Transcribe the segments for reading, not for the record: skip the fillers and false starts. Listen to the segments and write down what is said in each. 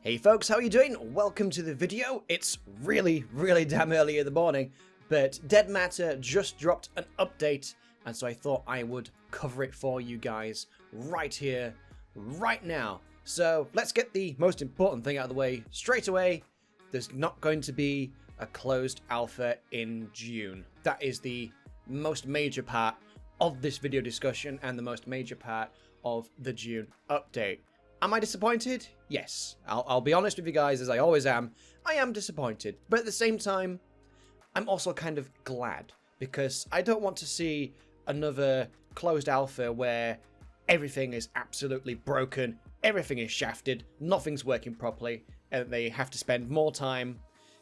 Hey folks, how are you doing? Welcome to the video. It's really damn early in the morning, but Dead Matter just dropped an update, and so I thought I would cover it for you guys right here, right now. So let's get the most important thing out of the way straight away. There's not going to be a closed alpha in June. That is the most major part of this video discussion and the most major part of the June update. Am I disappointed? Yes. I'll be honest with you guys, as I always am. I am disappointed. But at the same time, I'm also kind of glad, because I don't want to see another closed alpha where everything is absolutely broken, everything is shafted, nothing's working properly, and they have to spend more time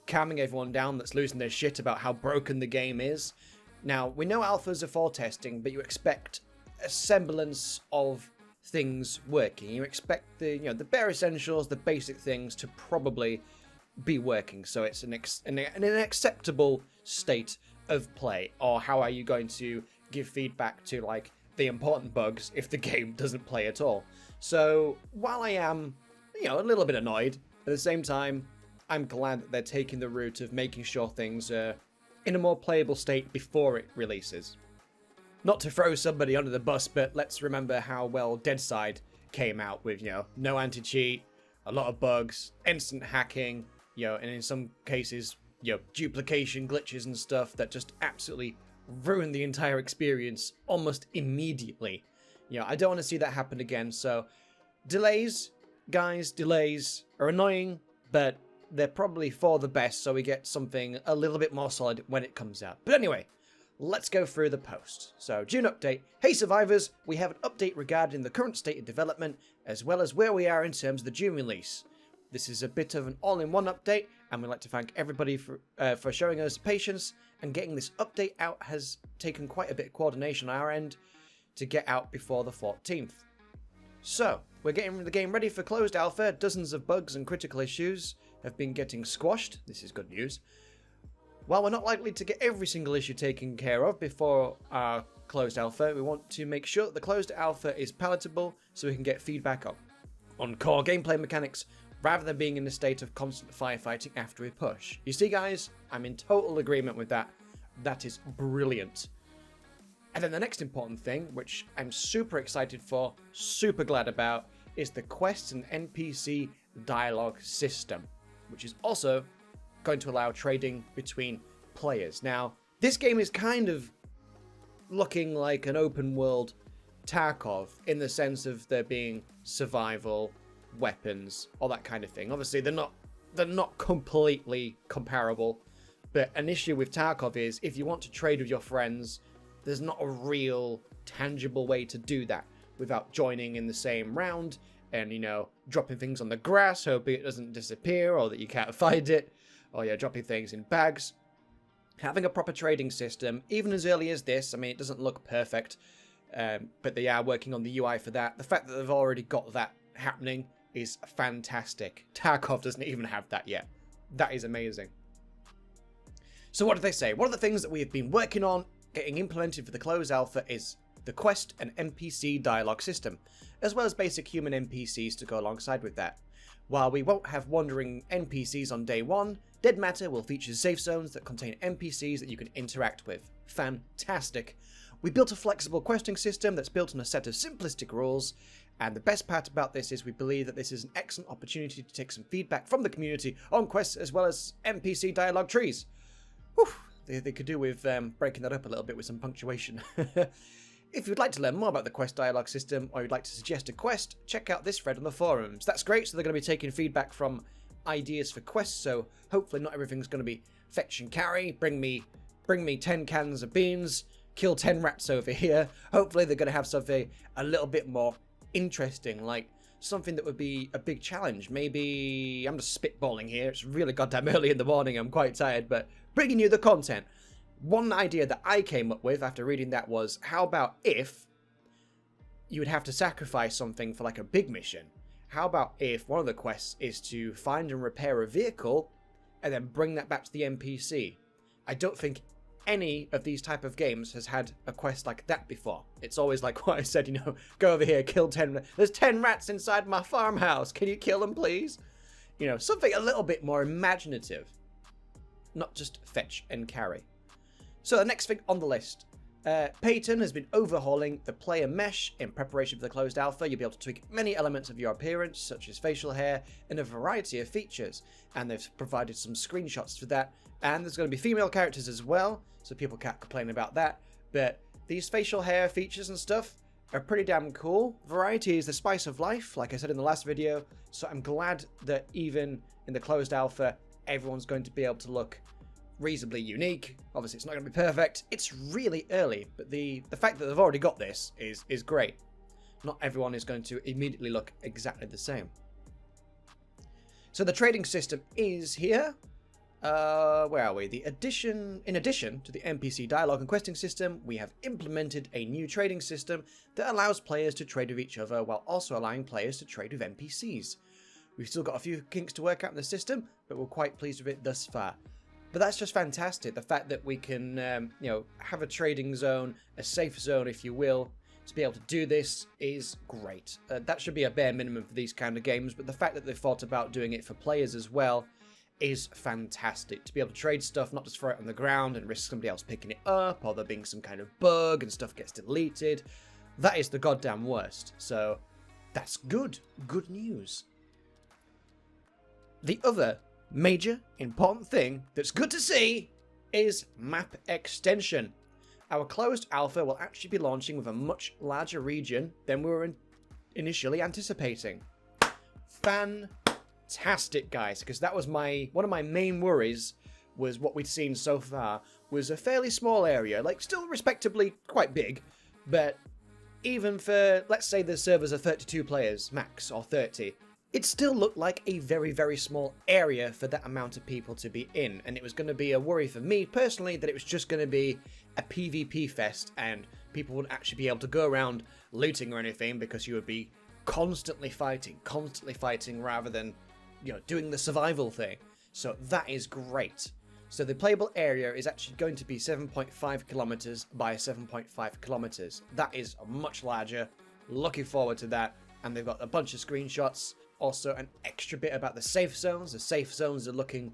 calming everyone down that's losing their shit about how broken the game is. Now, we know alphas are for testing, but you expect a semblance of things working. You expect the bare essentials, the basic things to probably be working, so it's an acceptable state of play. Or how are you going to give feedback to like the important bugs if the game doesn't play at all? So while I am a little bit annoyed, at the same time I'm glad that they're taking the route of making sure things are in a more playable state before it releases. Not to throw somebody under the bus, but let's remember how well Deadside came out with, no anti-cheat, a lot of bugs, instant hacking, and in some cases, duplication glitches and stuff that just absolutely ruined the entire experience almost immediately. I don't want to see that happen again, so delays, guys, delays are annoying, but they're probably for the best, so we get something a little bit more solid when it comes out. But anyway, let's go through the post. So, June update. Hey survivors, we have an update regarding the current state of development, as well as where we are in terms of the June release. This is a bit of an all-in-one update, and we'd like to thank everybody for showing us patience, and getting this update out has taken quite a bit of coordination on our end to get out before the 14th. So, we're getting the game ready for closed alpha. Dozens of bugs and critical issues have been getting squashed. This is good news. While we're not likely to get every single issue taken care of before our closed alpha, we want to make sure that the closed alpha is palatable so we can get feedback on core gameplay mechanics, rather than being in a state of constant firefighting after we push. You see guys, I'm in total agreement with that. That is brilliant. And then the next important thing, which I'm super excited for, super glad about, is the quests and NPC dialogue system, which is also going to allow trading between players. Now, this game is kind of looking like an open world Tarkov in the sense of there being survival, weapons, all that kind of thing. Obviously, they're not completely comparable, but an issue with Tarkov is if you want to trade with your friends, there's not a real tangible way to do that without joining in the same round and, dropping things on the grass, hoping it doesn't disappear or that you can't find it. Or dropping things in bags. Having a proper trading system, even as early as this, it doesn't look perfect, but they are working on the UI for that. The fact that they've already got that happening is fantastic. Tarkov doesn't even have that yet. That is amazing. So what do they say? One of the things that we have been working on getting implemented for the closed alpha is the quest and NPC dialogue system, as well as basic human NPCs to go alongside with that. While we won't have wandering NPCs on day one, Dead Matter will feature safe zones that contain NPCs that you can interact with. Fantastic. We built a flexible questing system that's built on a set of simplistic rules, and the best part about this is we believe that this is an excellent opportunity to take some feedback from the community on quests as well as NPC dialogue trees. Whew, they could do with breaking that up a little bit with some punctuation. If you'd like to learn more about the quest dialogue system, or you'd like to suggest a quest, check out this thread on the forums. That's great, so they're going to be taking feedback from ideas for quests, so hopefully not everything's going to be fetch and carry, bring me 10 cans of beans, kill 10 rats over here. Hopefully they're going to have something a little bit more interesting, like something that would be a big challenge. Maybe, I'm just spitballing here, it's really goddamn early in the morning, I'm quite tired, but bringing you the content. One idea that I came up with after reading that was, how about if you would have to sacrifice something for like a big mission? How about if one of the quests is to find and repair a vehicle and then bring that back to the NPC? I don't think any of these type of games has had a quest like that before. It's always like what I said, go over here, kill 10, there's 10 rats inside my farmhouse, can you kill them please? You know, something a little bit more imaginative. Not just fetch and carry. So the next thing on the list. Peyton has been overhauling the player mesh in preparation for the closed alpha. You'll be able to tweak many elements of your appearance, such as facial hair, and a variety of features. And they've provided some screenshots for that. And there's going to be female characters as well, so people can't complain about that. But these facial hair features and stuff are pretty damn cool. Variety is the spice of life, like I said in the last video. So I'm glad that even in the closed alpha, everyone's going to be able to look reasonably unique. Obviously, it's not going to be perfect. It's really early, but the fact that they've already got this is great. Not everyone is going to immediately look exactly the same. So the trading system is here. Where are we? In addition to the NPC dialogue and questing system, we have implemented a new trading system that allows players to trade with each other while also allowing players to trade with NPCs. We've still got a few kinks to work out in the system, but we're quite pleased with it thus far. But that's just fantastic. The fact that we can, have a trading zone, a safe zone, if you will, to be able to do this is great. That should be a bare minimum for these kind of games, but the fact that they've thought about doing it for players as well is fantastic. To be able to trade stuff, not just throw it on the ground and risk somebody else picking it up, or there being some kind of bug and stuff gets deleted. That is the goddamn worst. So that's good. Good news. The other major important thing that's good to see is map extension. Our closed alpha will actually be launching with a much larger region than we were initially anticipating. Fantastic, guys, because that was one of my main worries. Was what we'd seen so far was a fairly small area, like still respectably quite big, but even for, let's say the servers are 32 players max or 30, it still looked like a very, very small area for that amount of people to be in. And it was going to be a worry for me personally that it was just going to be a PvP fest and people wouldn't actually be able to go around looting or anything because you would be constantly fighting rather than, doing the survival thing. So that is great. So the playable area is actually going to be 7.5 kilometers by 7.5 kilometers. That is much larger. Looking forward to that. And they've got a bunch of screenshots. Also, an extra bit about the safe zones. The safe zones are looking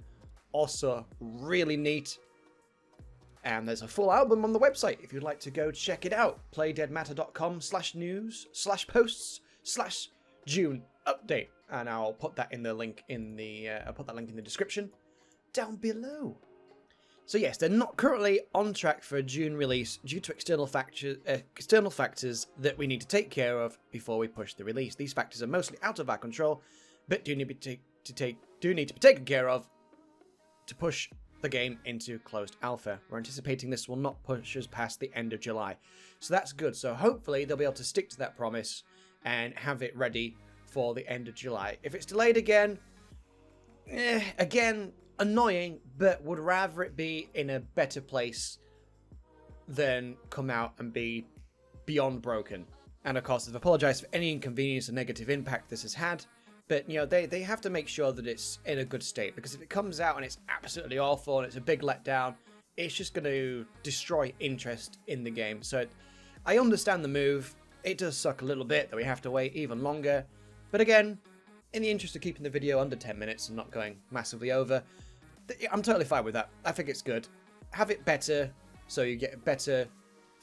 also really neat. And there's a full album on the website if you'd like to go check it out. playdeadmatter.com/news/posts/June update. And I'll put that in the link in the link in the description down below. So yes, they're not currently on track for a June release due to external factors that we need to take care of before we push the release. These factors are mostly out of our control, but do need to be taken care of to push the game into closed alpha. We're anticipating this will not push us past the end of July, so that's good. So hopefully they'll be able to stick to that promise and have it ready for the end of July. If it's delayed again, annoying, but would rather it be in a better place than come out and be beyond broken. And of course, I've apologized for any inconvenience and negative impact this has had, but they have to make sure that it's in a good state, because if it comes out and it's absolutely awful and it's a big letdown, it's just going to destroy interest in the game. So I understand the move. It does suck a little bit that we have to wait even longer, but again, in the interest of keeping the video under 10 minutes and not going massively over, I'm totally fine with that. I think it's good. Have it better so you get better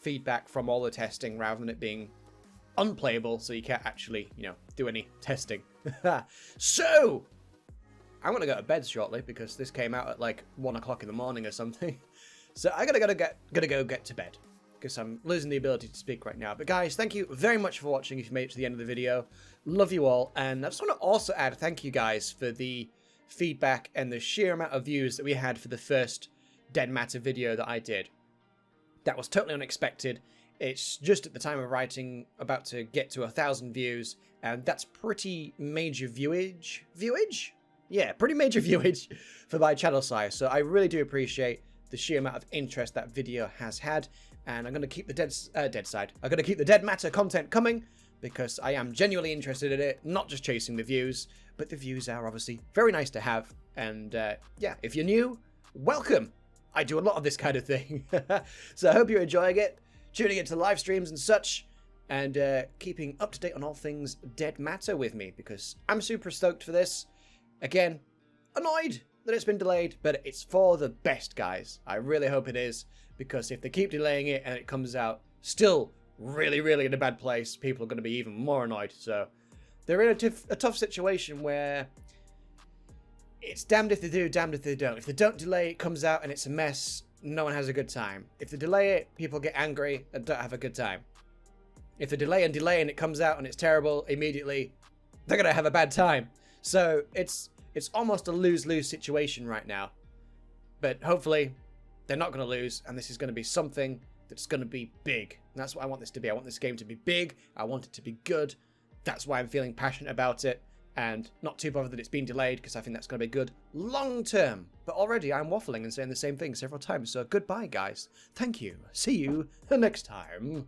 feedback from all the testing rather than it being unplayable so you can't actually, do any testing. So, I'm going to go to bed shortly because this came out at like 1 o'clock in the morning or something. So I gotta go get to bed because I'm losing the ability to speak right now. But guys, thank you very much for watching if you made it to the end of the video. Love you all. And I just want to also add thank you guys for the feedback and the sheer amount of views that we had for the first Dead Matter video that I did. That was totally unexpected. It's just at the time of writing about to get to 1,000 views, and that's pretty major viewage? Yeah, pretty major viewage for my channel size. So I really do appreciate the sheer amount of interest that video has had, and I'm going to keep the I'm going to keep the Dead Matter content coming because I am genuinely interested in it, not just chasing the views, but the views are obviously very nice to have. And yeah, if you're new, welcome. I do a lot of this kind of thing. So I hope you're enjoying it, tuning into live streams and such, and keeping up to date on all things Dead Matter with me, because I'm super stoked for this. again, annoyed that it's been delayed, but it's for the best, guys. I really hope it is, because if they keep delaying it and it comes out still really, really in a bad place, people are going to be even more annoyed. So they're in a tough situation where it's damned if they do, damned if they don't. If they don't delay, it comes out and it's a mess, no one has a good time. If they delay it, people get angry and don't have a good time. If they delay and it comes out and it's terrible immediately, they're going to have a bad time. So it's almost a lose-lose situation right now. But hopefully they're not going to lose, and this is going to be something that's going to be big. And that's what I want this to be. I want this game to be big. I want it to be good. That's why I'm feeling passionate about it, and not too bothered that it's been delayed, because I think that's going to be good long term. But already I'm waffling and saying the same thing several times. So goodbye, guys. Thank you. See you next time.